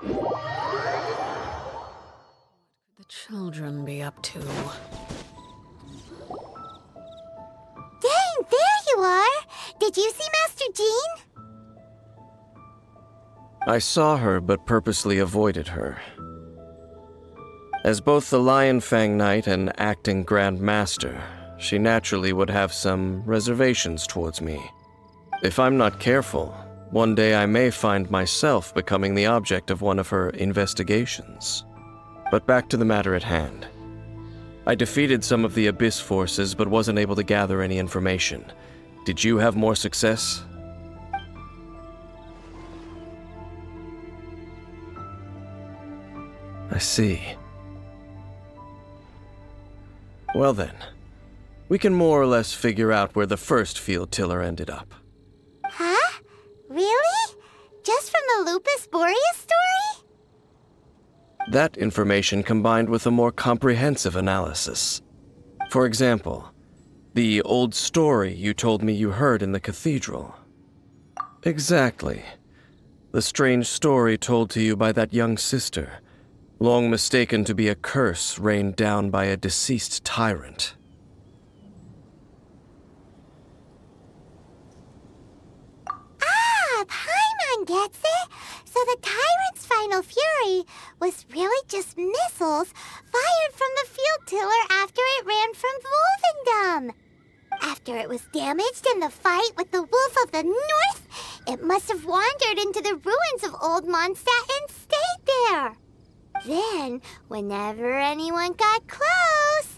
The children be up to? Dang, there you are! Did you see Master Jean? I saw her, but purposely avoided her. As both the Lion Fang Knight and acting Grand Master, she naturally would have some reservations towards me. If I'm not careful, one day I may find myself becoming the object of one of her investigations. But back to the matter at hand. I defeated some of the Abyss forces, but wasn't able to gather any information. Did you have more success? I see. Well then, we can more or less figure out where the first field tiller ended up. Huh? Really? Just from the Lupus Boreas story? That information combined with a more comprehensive analysis. For example, the old story you told me you heard in the cathedral. Exactly. The strange story told to you by that young sister, long mistaken to be a curse rained down by a deceased tyrant. Ah, Paimon gets it! So the tyrant's final fury was really just missiles fired from the field tiller after it ran from Wolvendom. After it was damaged in the fight with the Wolf of the North, it must have wandered into the ruins of Old Mondstadt and stayed there. Then, whenever anyone got close,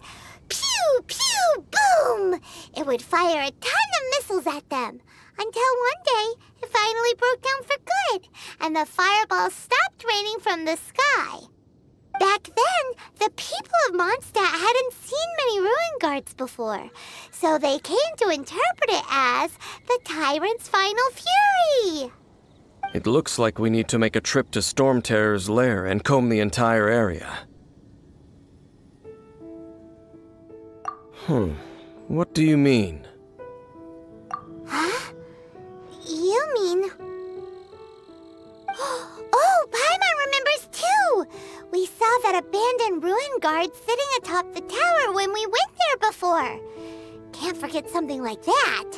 pew, pew, boom! It would fire a ton of missiles at them, until one day it finally broke down for good, and the fireballs stopped raining from the sky. Back then, the people of Mondstadt hadn't seen many ruin guards before, so they came to interpret it as the tyrant's final fury. It looks like we need to make a trip to Storm Terror's lair and comb the entire area. What do you mean? Huh? You mean... Oh, Paimon remembers too! We saw that abandoned ruin guard sitting atop the tower when we went there before. Can't forget something like that.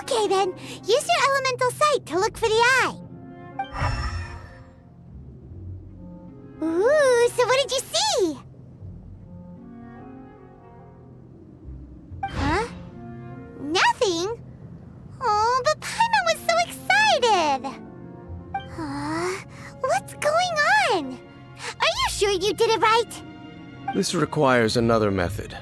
Okay then, use your elemental sight to look for the eye. Ooh, so what did you see? Huh? Nothing? Oh, but Paimon was so excited! What's going on? Are you sure you did it right? This requires another method.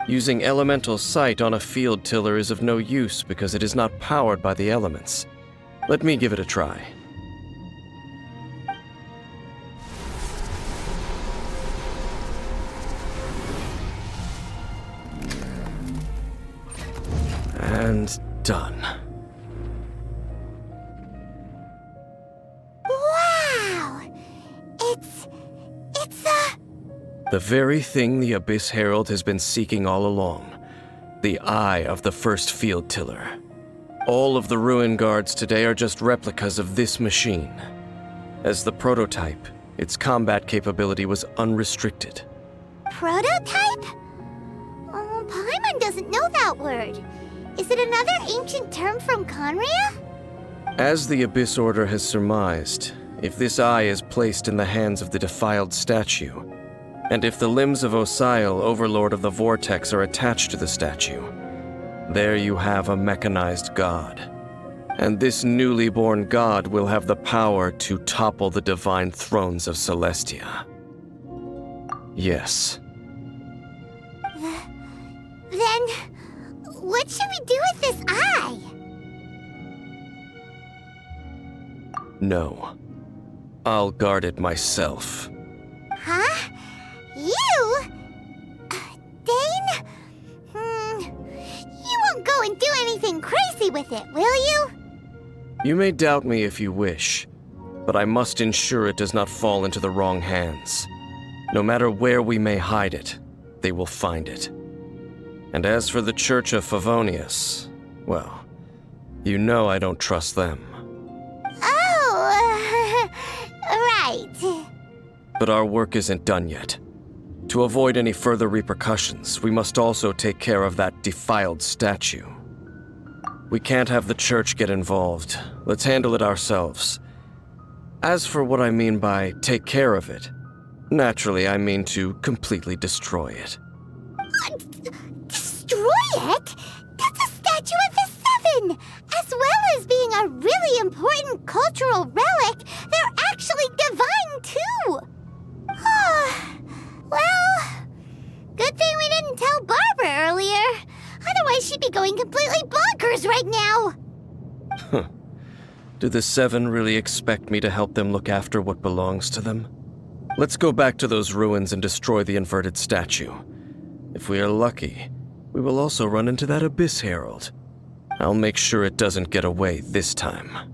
Using elemental sight on a field tiller is of no use because it is not powered by the elements. Let me give it a try. And done. Wow! It's a... The very thing the Abyss Herald has been seeking all along. The eye of the first field tiller. All of the ruin guards today are just replicas of this machine. As the prototype, its combat capability was unrestricted. Prototype? Oh, Paimon doesn't know that word. Is it it another ancient term from Conria? As the Abyss Order has surmised, if this eye is placed in the hands of the defiled statue, and if the limbs of Osial, Overlord of the Vortex, are attached to the statue, there you have a mechanized god. And this newly born god will have the power to topple the divine thrones of Celestia. Yes. Then, what should we do with this eye? No. I'll guard it myself. Huh? You? Dane? You won't go and do anything crazy with it, will you? You may doubt me if you wish, but I must ensure it does not fall into the wrong hands. No matter where we may hide it, they will find it. And as for the Church of Favonius, well, you know I don't trust them. Oh, right. But our work isn't done yet. To avoid any further repercussions, we must also take care of that defiled statue. We can't have the church get involved. Let's handle it ourselves. As for what I mean by take care of it, naturally I mean to completely destroy it. Destroy it? That's a statue of the Seven! As well as being a really important cultural relic, they're actually divine too! Well, good thing we didn't tell Barbara earlier. Otherwise she'd be going completely bonkers right now! Do the Seven really expect me to help them look after what belongs to them? Let's go back to those ruins and destroy the inverted statue. If we are lucky, we will also run into that Abyss Herald. I'll make sure it doesn't get away this time.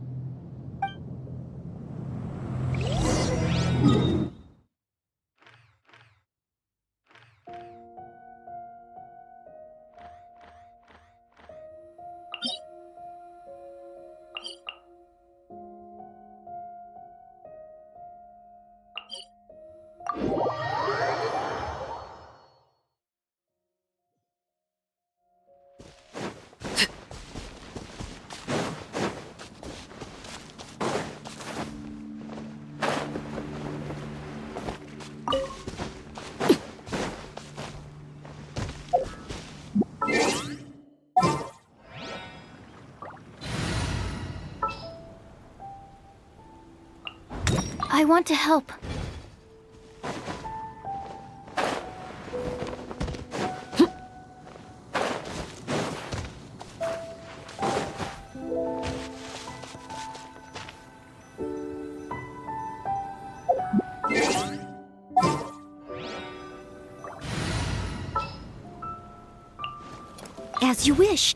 I want to help. As you wish.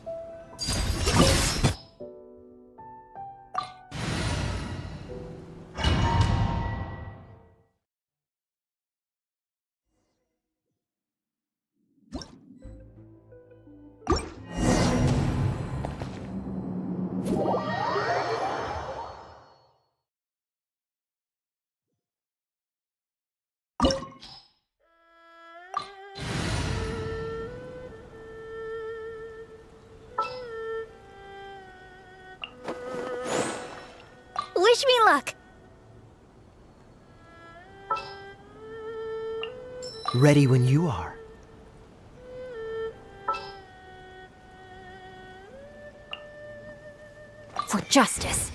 Wish me luck. Ready when you are. For justice.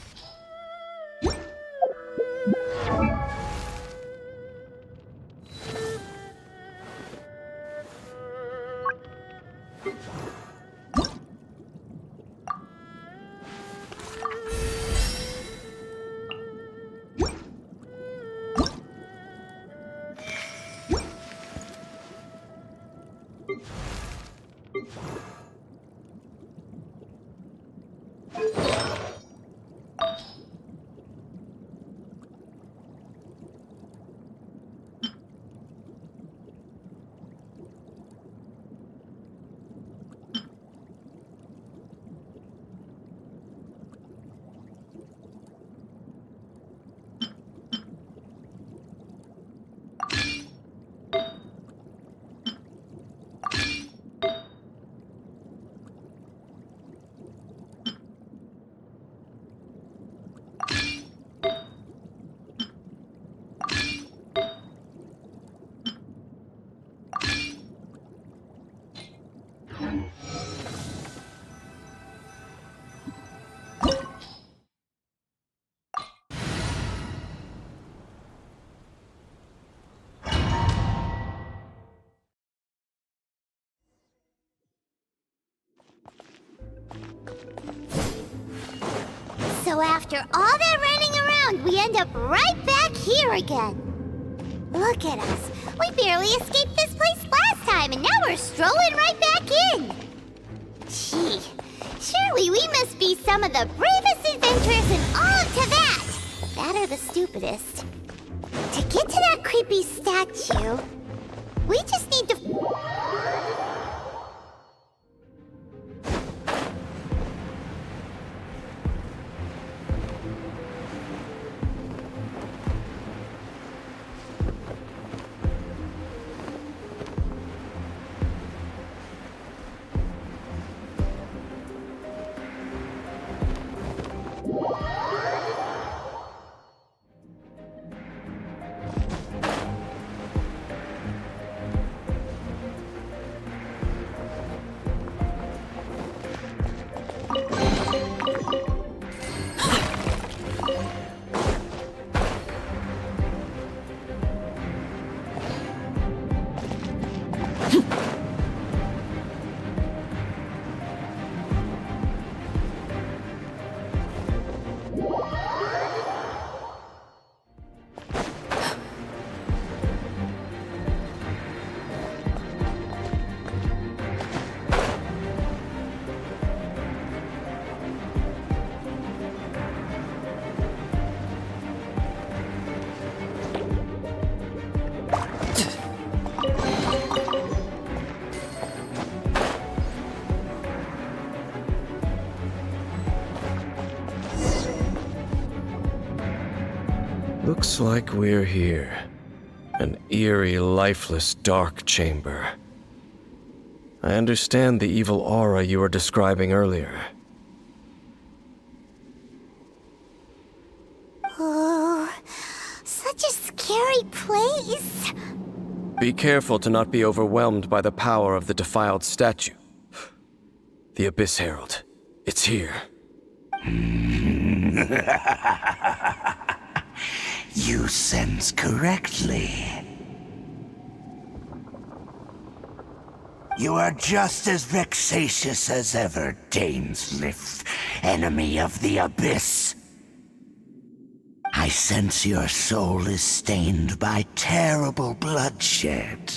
So after all that running around, we end up right back here again. Look at us. We barely escaped this place last time, and now we're strolling right back in. Gee, surely we must be some of the bravest adventurers in all of Tibet. That or the stupidest. To get to that creepy statue, we just need to... Looks like we're here. An eerie, lifeless, dark chamber. I understand the evil aura you were describing earlier. Oh, such a scary place. Be careful to not be overwhelmed by the power of the defiled statue. The Abyss Herald. It's here. You sense correctly. You are just as vexatious as ever, Dainsleif, enemy of the Abyss. I sense your soul is stained by terrible bloodshed,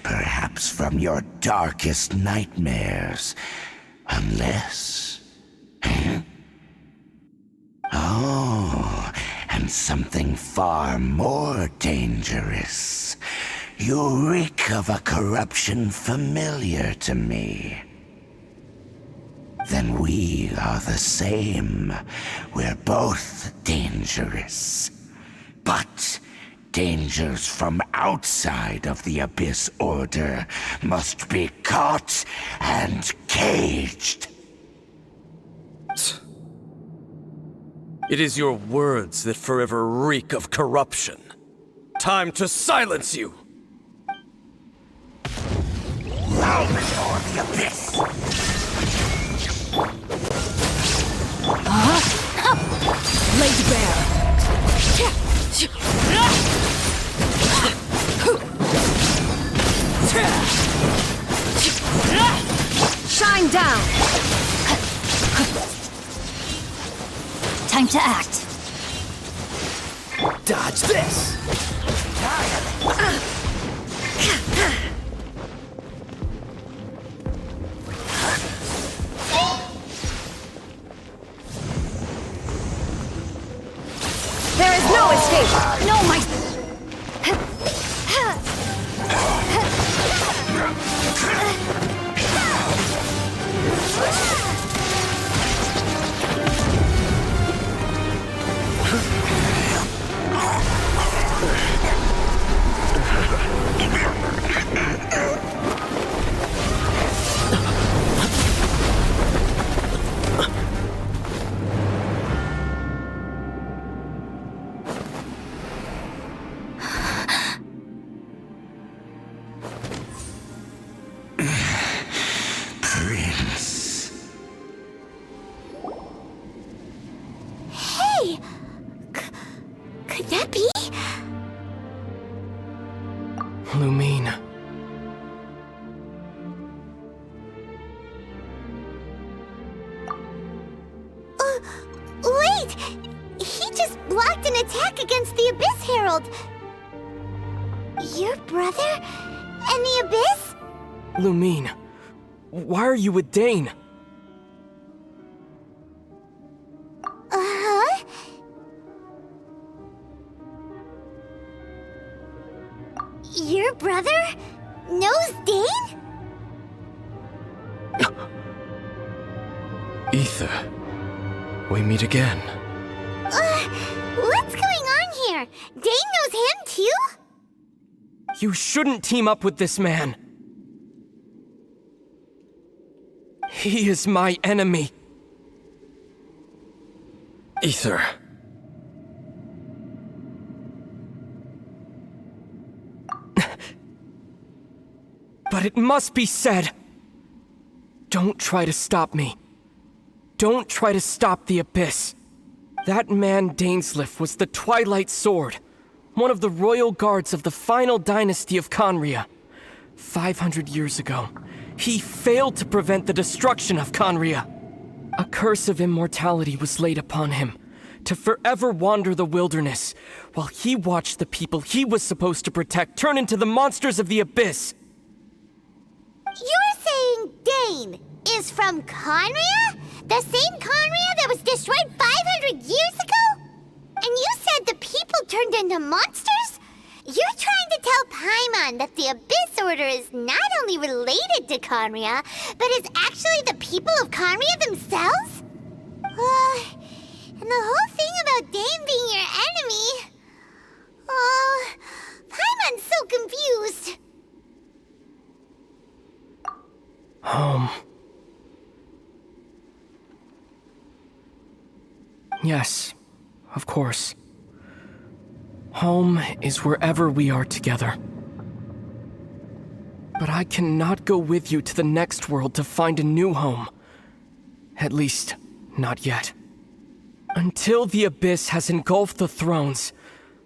perhaps from your darkest nightmares, unless... Oh, and something far more dangerous. You reek of a corruption familiar to me. Then we are the same. We're both dangerous. But dangers from outside of the Abyss Order must be caught and caged. It is your words that forever reek of corruption. Time to silence you! Bow before the Abyss! Laid bare. Shine down. Time to act. Dodge this! There is no escape. No, my... Wait! He just blocked an attack against the Abyss Herald! Your brother? And the Abyss? Lumine, why are you with Dane? Uh-huh? Your brother knows Dane? Ether, we meet again. What's going on here? Dane knows him too? You shouldn't team up with this man. He is my enemy. Ether. But it must be said. Don't try to stop me. Don't try to stop the Abyss. That man Dainsleif was the Twilight Sword, one of the royal guards of the final dynasty of Conria. 500 years ago, he failed to prevent the destruction of Conria. A curse of immortality was laid upon him, to forever wander the wilderness, while he watched the people he was supposed to protect turn into the monsters of the Abyss. You're saying Dane is from Conria? The same Conria that was destroyed 500 years ago? And you said the people turned into monsters? You're trying to tell Paimon that the Abyss Order is not only related to Conria, but is actually the people of Conria themselves? And the whole thing about Dane being your enemy... Paimon's so confused. Home. Yes, of course. Home is wherever we are together. But I cannot go with you to the next world to find a new home. At least, not yet. Until the Abyss has engulfed the thrones,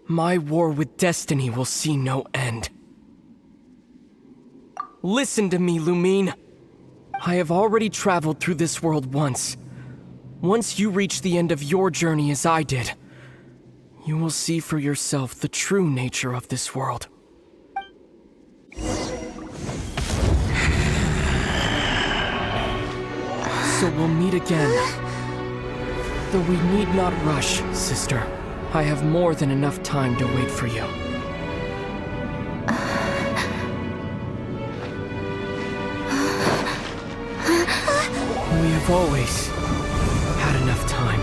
my war with destiny will see no end. Listen to me, Lumine. I have already traveled through this world once. Once you reach the end of your journey as I did, you will see for yourself the true nature of this world. So we'll meet again. Though we need not rush, sister. I have more than enough time to wait for you. We have always had enough time.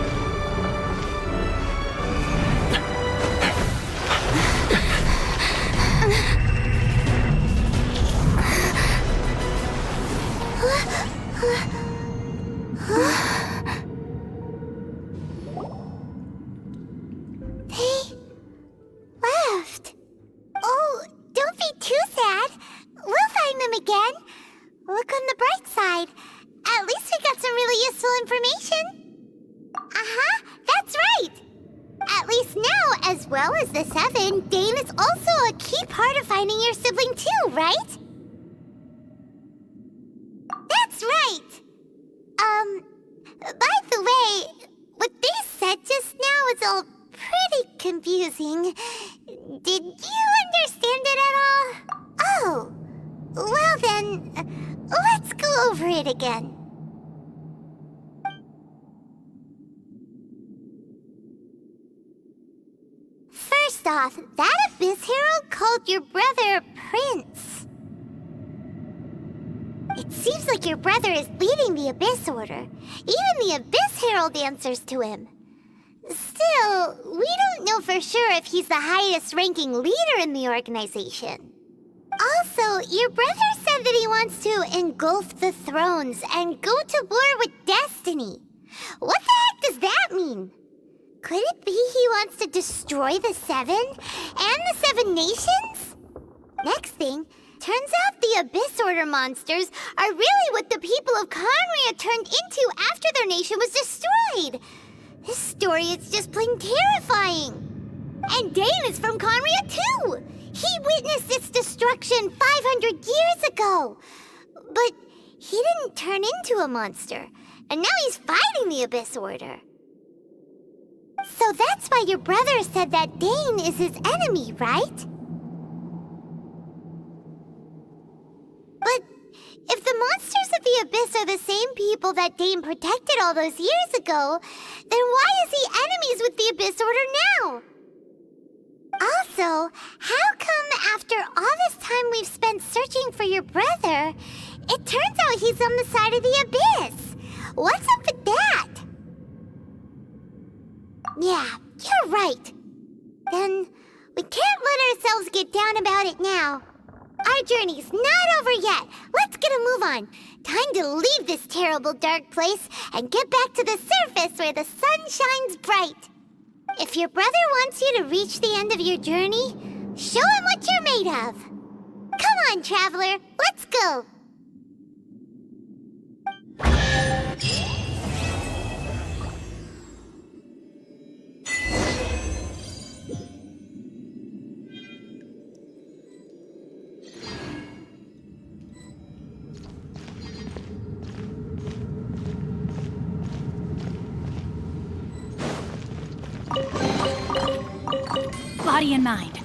They left. Oh, don't be too sad. We'll find them again. Look on the bright side. At least we got some really useful information. Uh-huh, that's right. At least now, as well as the Seven, Dane is also a key part of finding your sibling too, right? That's right. By the way, what they said just now is all pretty confusing. Did you understand it at all? Oh, well then, let's go over it again. First off, that Abyss Herald called your brother Prince. It seems like your brother is leading the Abyss Order. Even the Abyss Herald answers to him. Still, we don't know for sure if he's the highest ranking leader in the organization. Also, your brother said that he wants to engulf the thrones and go to war with destiny. What the heck does that mean? Could it be he wants to destroy the Seven and the Seven Nations? Next thing, turns out the Abyss Order monsters are really what the people of Conria turned into after their nation was destroyed. This story is just plain terrifying. And Dane is from Conria too. He witnessed its destruction 500 years ago. But he didn't turn into a monster. And now he's fighting the Abyss Order. So that's why your brother said that Dane is his enemy, right? But if the monsters of the Abyss are the same people that Dane protected all those years ago, then why is he enemies with the Abyss Order now? Also, how come after all this time we've spent searching for your brother, it turns out he's on the side of the Abyss? What's up with that? Yeah, you're right. Then we can't let ourselves get down about it now. Our journey's not over yet. Let's get a move on. Time to leave this terrible dark place and get back to the surface where the sun shines bright. If your brother wants you to reach the end of your journey, show him what you're made of. Come on, traveler, let's go. Body and mind.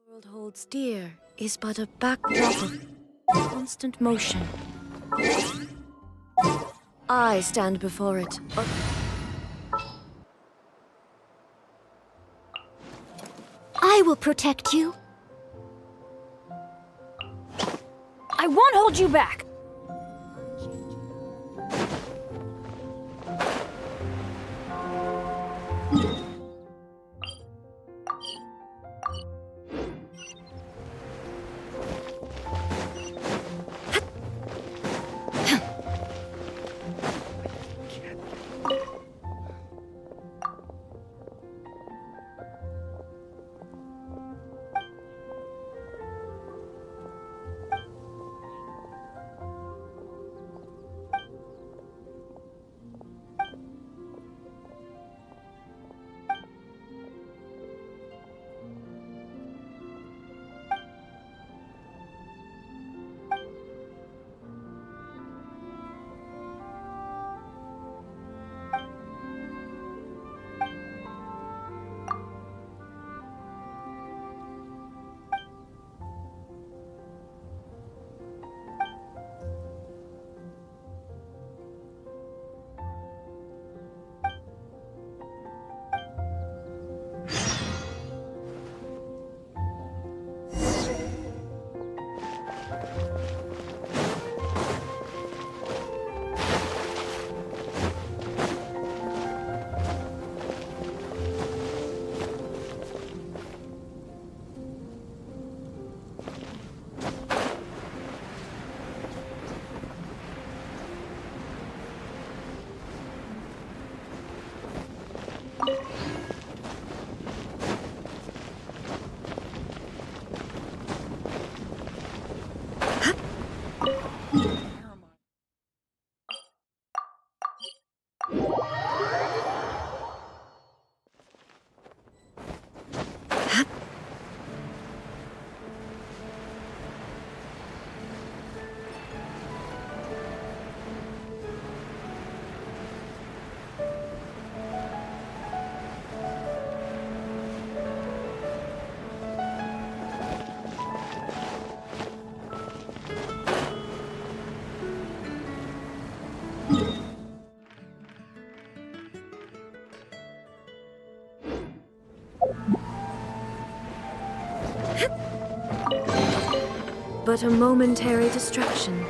World holds dear is but a backdrop of constant motion. I stand before it. I will protect you. I won't hold you back. But a momentary distraction.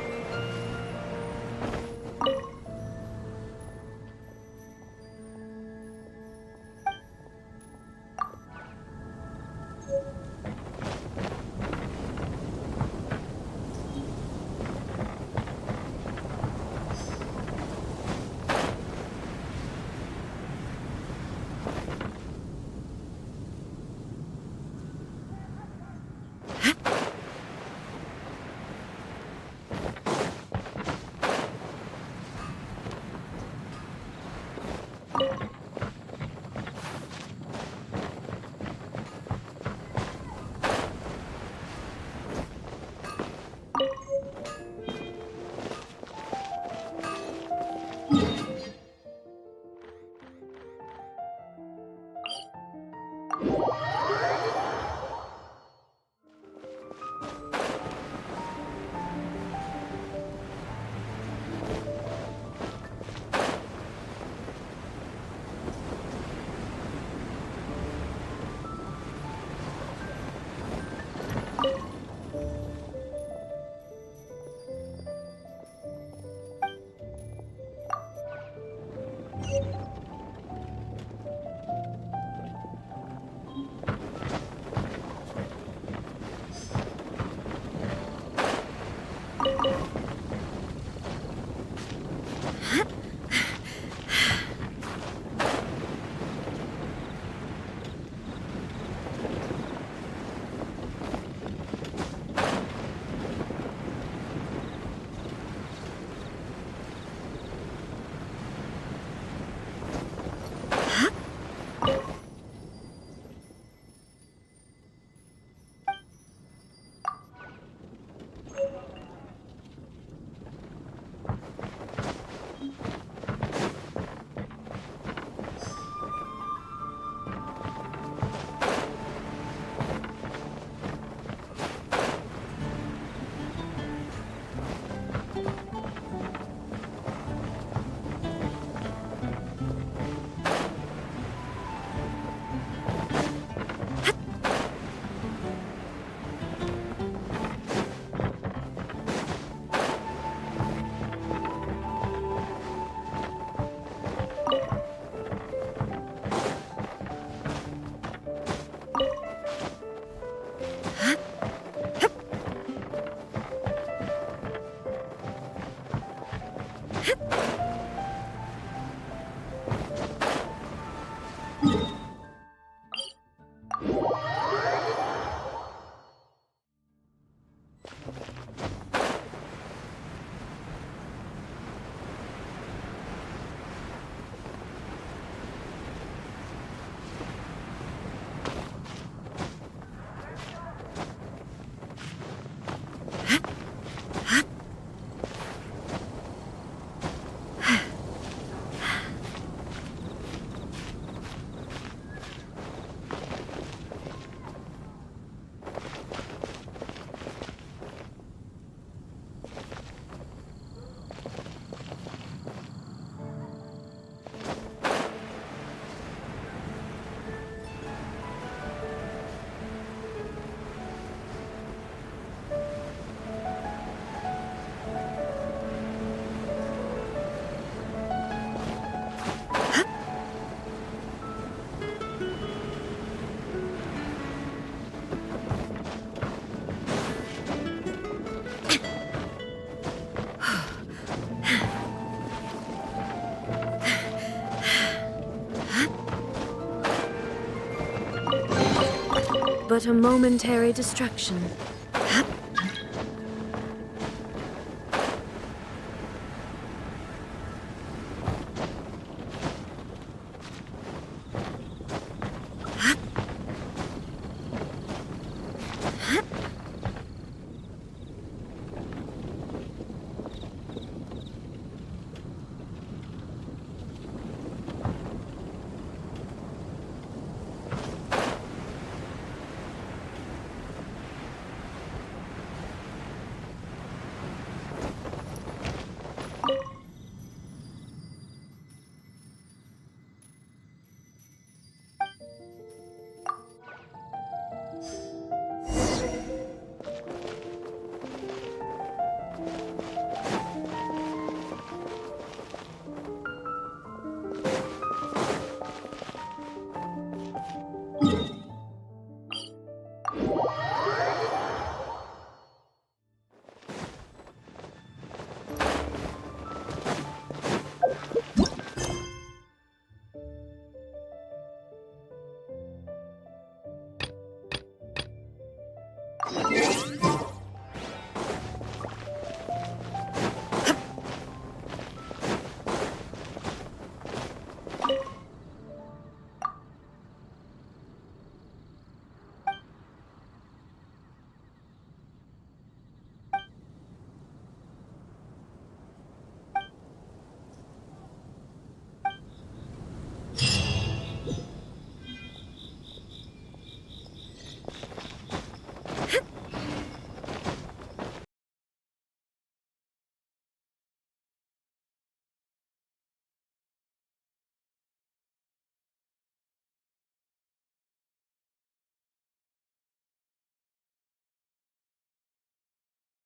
But a momentary distraction.